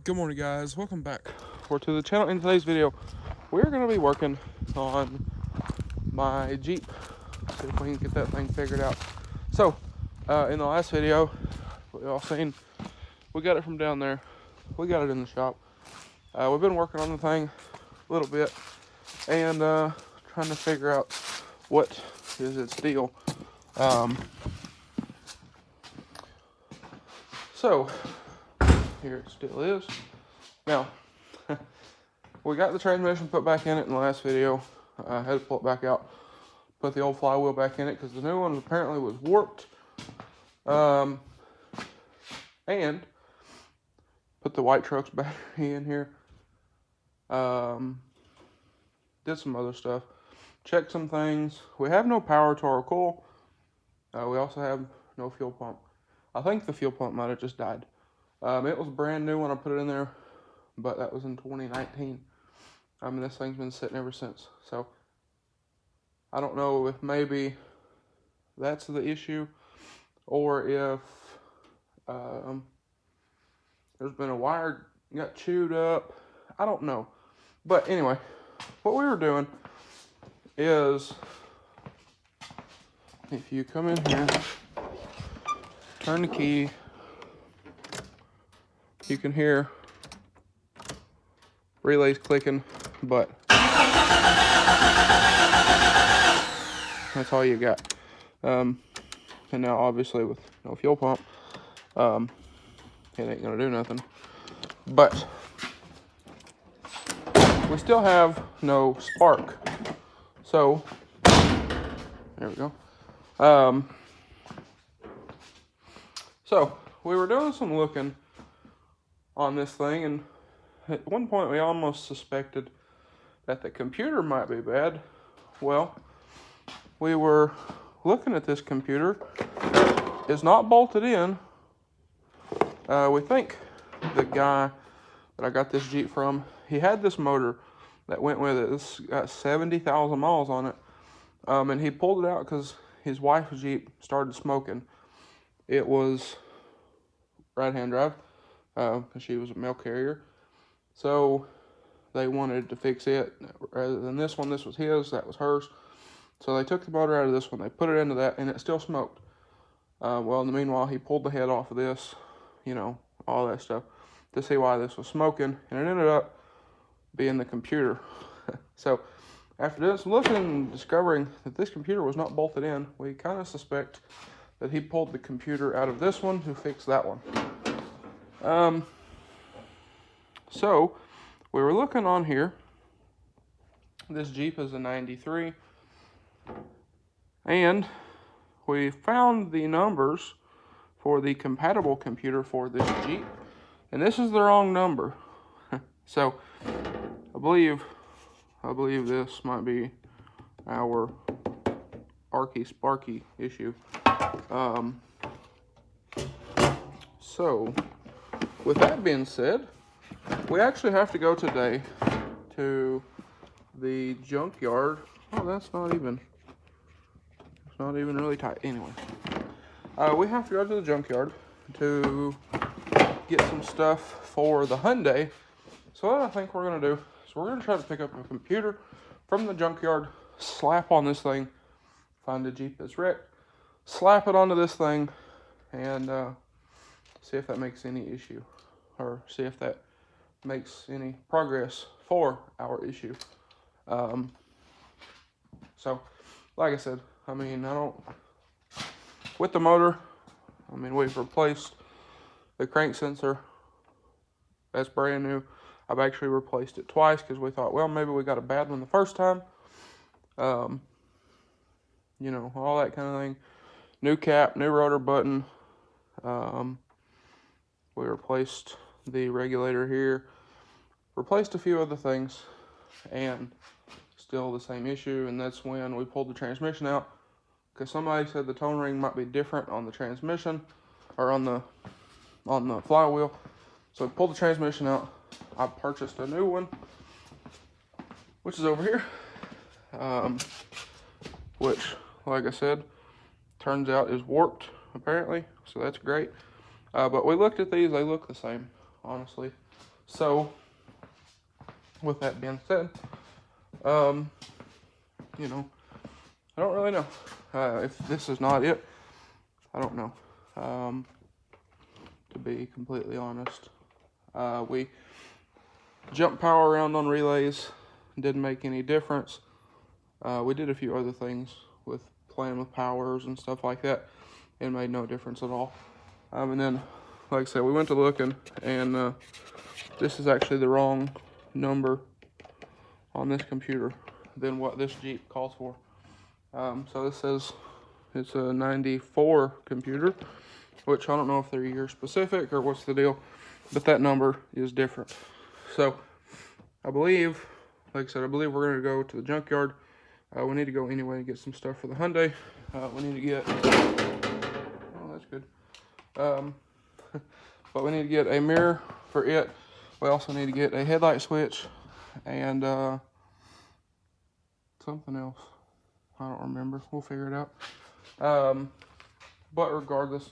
Good morning, guys. Welcome back to the channel. In today's video, we're going to be working on my Jeep. See if we can get that thing figured out. So, in the last video, we all seen, we got it from down there. We got it in the shop. We've been working on the thing a little bit and trying to figure out what is its deal. So, here it still is. Now, we got the transmission put back in it in the last video. I had to pull it back out, put the old flywheel back in it because the new one apparently was warped. And put the White Trucks battery in here. Did some other stuff. Checked some things. We have no power to our coil. We also have no fuel pump. I think the fuel pump might have just died. It was brand new when I put it in there, but that was in 2019. This thing's been sitting ever since. So, I don't know if maybe that's the issue, or if there's been a wire got chewed up. I don't know. But anyway, what we were doing is, if you come in here, turn the key, you can hear relays clicking, but that's all you got. And now obviously with no fuel pump, it ain't gonna do nothing. But we still have no spark. So there we go. So we were doing some looking on this thing, and at one point we almost suspected that the computer might be bad. Well, we were looking at this computer. It's not bolted in. We think the guy that I got this Jeep from, he had this motor that went with it. It's got 70,000 miles on it. And he pulled it out because his wife's Jeep started smoking. It was right-hand drive, because she was a mail carrier. So they wanted to fix it rather than this one. This was his, that was hers. So they took the motor out of this one, they put it into that, and it still smoked. Well, in the meanwhile, he pulled the head off of this, all that stuff, to see why this was smoking, and it ended up being the computer. So after doing some looking and discovering that this computer was not bolted in, we kind of suspect that he pulled the computer out of this one to fix that one. So we were looking on here. This Jeep is a 93. And we found the numbers for the compatible computer for this Jeep. And this is the wrong number. So I believe this might be our Arky Sparky issue. So with that being said, we actually have to go today to the junkyard. Oh, it's not even really tight. Anyway, we have to go to the junkyard to get some stuff for the Hyundai. So what I think we're going to do is we're going to try to pick up a computer from the junkyard, slap on this thing, find a Jeep that's wrecked, slap it onto this thing, and see if that makes any issue, or see if that makes any progress for our issue. So, like I said, with the motor, we've replaced the crank sensor. That's brand new. I've actually replaced it twice because we thought, well, maybe we got a bad one the first time. All that kind of thing. New cap, new rotor button. We replaced the regulator here. Replaced a few other things, and still the same issue. And that's when we pulled the transmission out, because somebody said the tone ring might be different on the transmission, or on the flywheel. So we pulled the transmission out. I purchased a new one, which is over here, which, like I said, turns out is warped apparently, so that's great. But we looked at these, they look the same, honestly. So, with that being said, you know, I don't really know. If this is not it, I don't know. To be completely honest, we jumped power around on relays, didn't make any difference. We did a few other things with playing with powers and stuff like that. It made no difference at all. And then, like I said, we went to looking, and this is actually the wrong number on this computer than what this Jeep calls for. So this says it's a 94 computer, which I don't know if they're year specific or what's the deal, but that number is different. So I believe, like I said, I believe we're going to go to the junkyard. We need to go anyway and get some stuff for the Hyundai. We need to get, oh, that's good. But we need to get a mirror for it. We also need to get a headlight switch and something else. I don't remember. We'll figure it out. But regardless,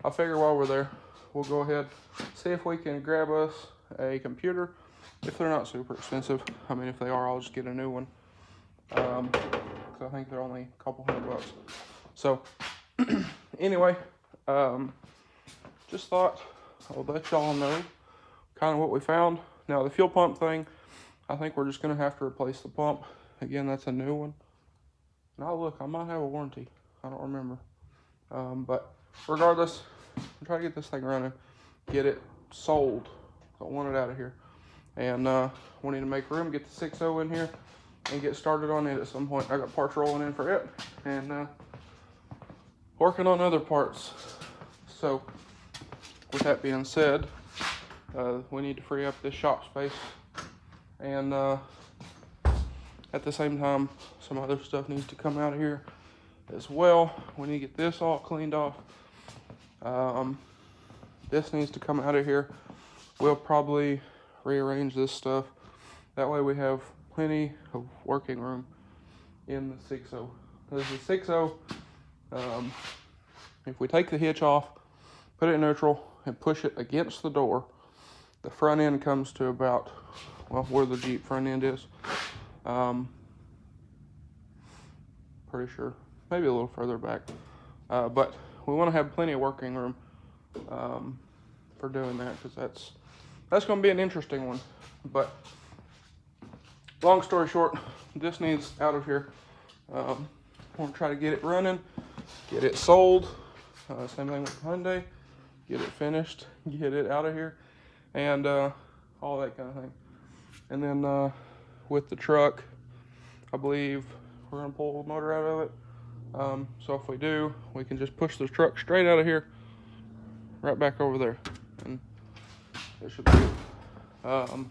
I figure while we're there, we'll go ahead, see if we can grab us a computer. If they're not super expensive, I mean, if they are, I'll just get a new one. So I think they're only a couple $100. So anyway, just thought I would let y'all know kind of what we found. Now the fuel pump thing, I think we're just gonna have to replace the pump. Again, that's a new one. Now look, I might have a warranty. I don't remember. But regardless, I'm trying to get this thing running, get it sold. So I want it out of here. And we need to make room, get the 6.0 in here, and get started on it at some point. I got parts rolling in for it, and working on other parts. So with that being said, we need to free up this shop space, and at the same time, some other stuff needs to come out of here as well. We need to get this all cleaned off. This needs to come out of here. We'll probably rearrange this stuff. That way we have plenty of working room in the 6.0. This is 6.0. If we take the hitch off, put it in neutral, and push it against the door, the front end comes to about, well, where the Jeep front end is. Pretty sure, maybe a little further back. But we want to have plenty of working room for doing that, because that's going to be an interesting one. But long story short, this needs out of here. I want to try to get it running, get it sold. Same thing with Hyundai. Get it finished, get it out of here, and all that kind of thing. And then with the truck, I believe we're going to pull the motor out of it. So if we do, we can just push the truck straight out of here, right back over there, and it should be good.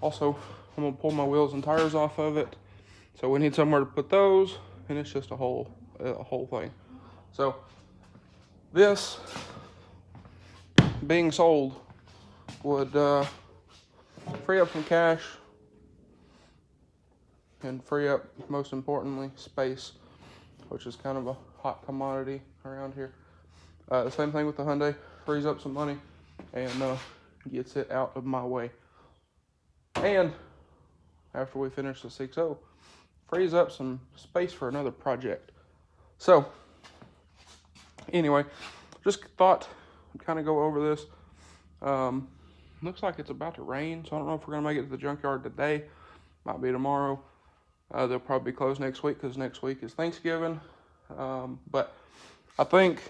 Also, I'm going to pull my wheels and tires off of it, so we need somewhere to put those, and it's just a whole thing. So this being sold would free up some cash and free up, most importantly, space, which is kind of a hot commodity around here. The same thing with the Hyundai, frees up some money and gets it out of my way. And after we finish the 6.0, frees up some space for another project. So anyway, just thought I'd kind of go over this. Looks like it's about to rain, so I don't know if we're going to make it to the junkyard today. Might be tomorrow. They'll probably be closed next week, because next week is Thanksgiving. But I think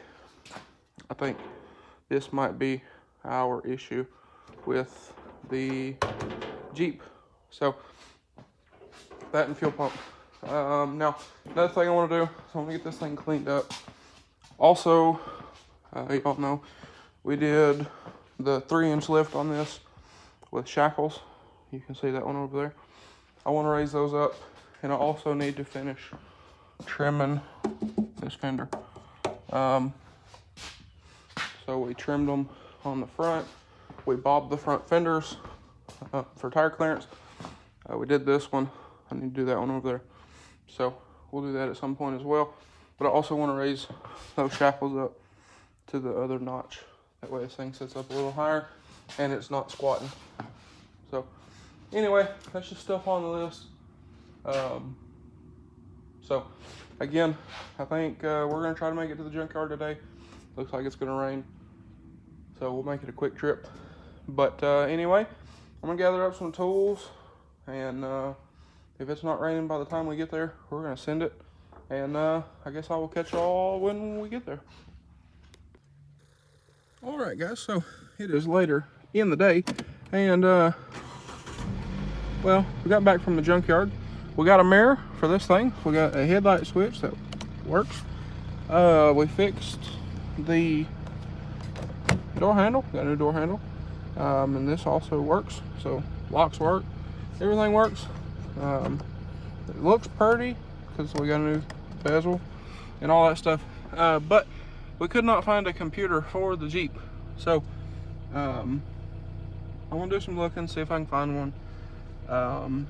this might be our issue with the Jeep. So that and fuel pump. Now, another thing I want to do is I want to get this thing cleaned up. Also, y'all know we did the 3-inch lift on this with shackles. You can see that one over there. I want to raise those up, and I also need to finish trimming this fender. So we trimmed them on the front. We bobbed the front fenders for tire clearance. We did this one. I need to do that one over there. So we'll do that at some point as well. But I also want to raise those shackles up to the other notch. That way this thing sits up a little higher. and it's not squatting. So anyway, that's just stuff on the list. So again, I think we're gonna try to make it to the junkyard today. Looks like it's gonna rain, so we'll make it a quick trip. But anyway, I'm gonna gather up some tools, and if it's not raining by the time we get there, we're gonna send it. And I guess I will catch y'all when we get there. All right, guys, so it is later in the day, and well, we got back from the junkyard. We got a mirror for this thing. We got a headlight switch that works. We fixed the door handle. Got a new door handle, and this also works. So locks work, everything works. It looks pretty because we got a new bezel and all that stuff. But we could not find a computer for the Jeep, so I'm gonna do some looking, see if I can find one.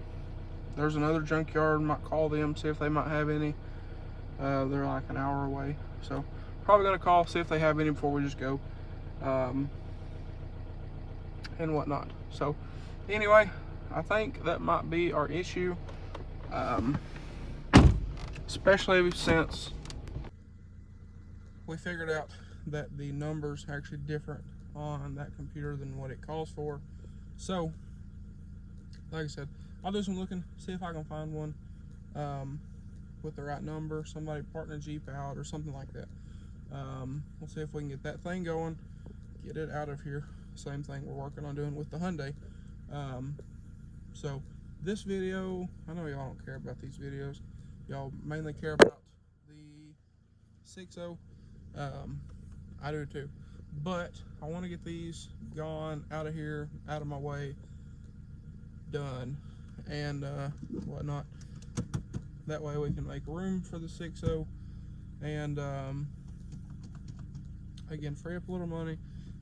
There's another junkyard, might call them, see if they might have any. They're like an hour away, so probably gonna call, see if they have any before we just go, and whatnot. So anyway, I think that might be our issue, especially since we figured out that the numbers are actually different on that computer than what it calls for. So like I said, I'll do some looking, see if I can find one with the right number, somebody parting a Jeep out or something like that. We'll see if we can get that thing going, get it out of here. Same thing we're working on doing with the Hyundai. So this video, I know y'all don't care about these videos. Y'all mainly care about the 6.0. I do too. But I want to get these gone, out of here, out of my way, done, and whatnot. That way we can make room for the 6.0 and again, free up a little money.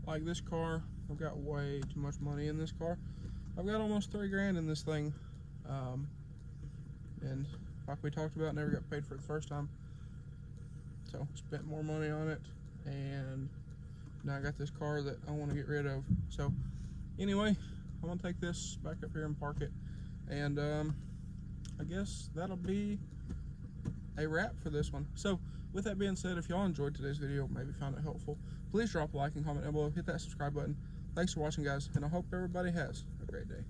Like this car, I've got way too much money in this car. I've got almost $3 grand in this thing, and like we talked about, never got paid for it the first time, so spent more money on it, and now I got this car that I want to get rid of. So anyway, I'm gonna take this back up here and park it, and I guess that'll be a wrap for this one. So with that being said, if y'all enjoyed today's video, maybe found it helpful, please drop a like and comment down below, hit that subscribe button. Thanks for watching, guys, and I hope everybody has a great day.